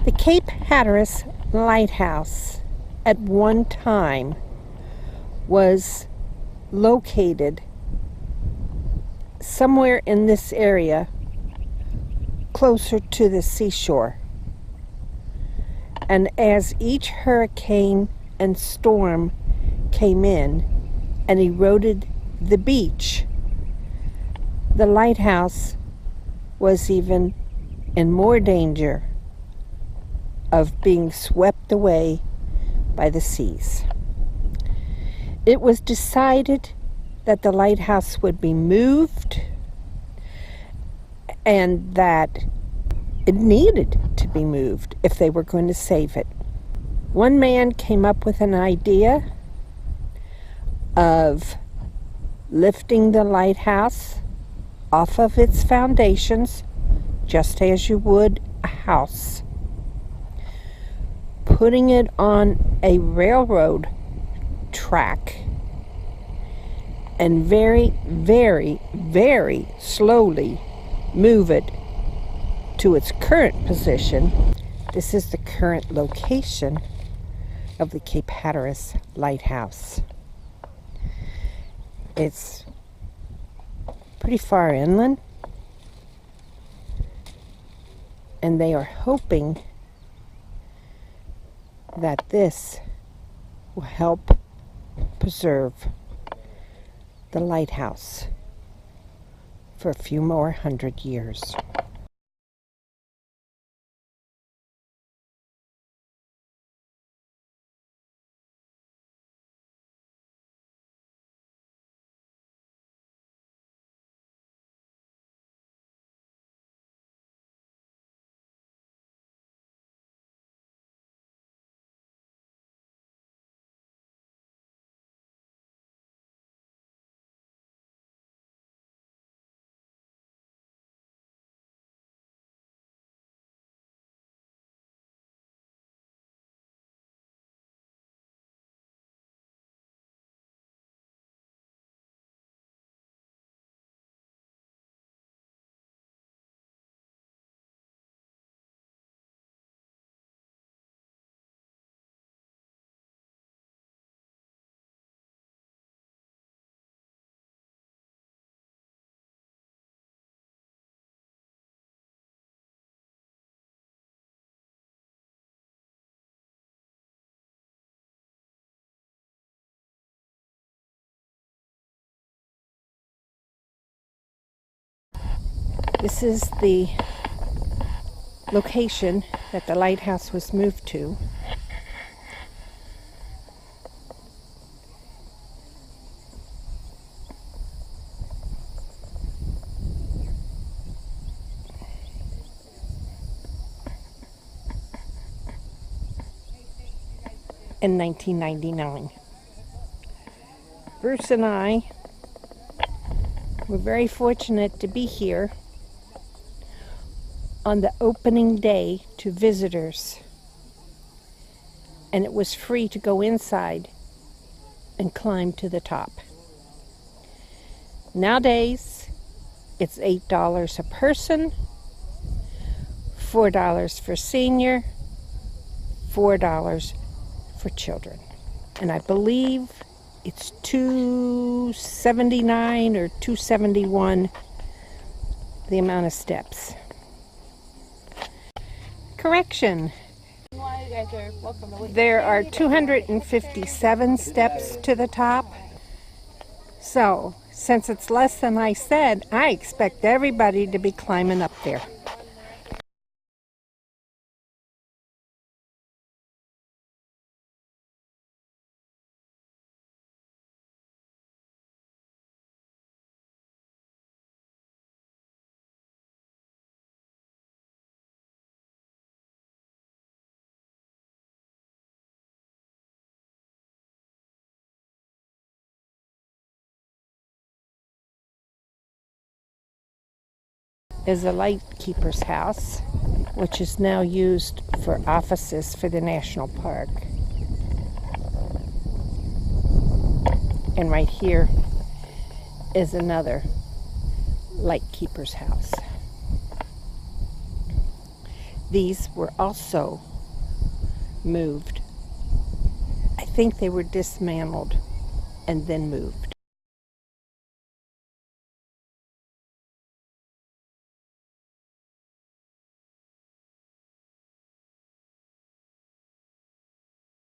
The Cape Hatteras Lighthouse at one time was located somewhere in this area closer to the seashore. And as each hurricane and storm came in and eroded the beach, the lighthouse was even in more danger of being swept away by the seas. It was decided that the lighthouse would be moved and that it needed to be moved if they were going to save it. One man came up with an idea of lifting the lighthouse off of its foundations, just as you would a house, putting it on a railroad track, and very, very, very slowly move it to its current position. This is the current location of the Cape Hatteras Lighthouse. It's pretty far inland, and they are hoping that this will help preserve the lighthouse for a few more 100 years. This is the location that the lighthouse was moved to. In 1999. Bruce and I were very fortunate to be here on the opening day to visitors, and it was free to go inside and climb to the top. Nowadays, it's $8 a person, $4 for senior, $4 for children, and I believe it's $2.79 or $2.71 the amount of steps. Correction. There are 257 steps to the top. So, since it's less than I said, I expect everybody to be climbing up there. Is a lightkeeper's house, which is now used for offices for the national park. And right here is another lightkeeper's house. these were also moved. I think they were dismantled and then moved.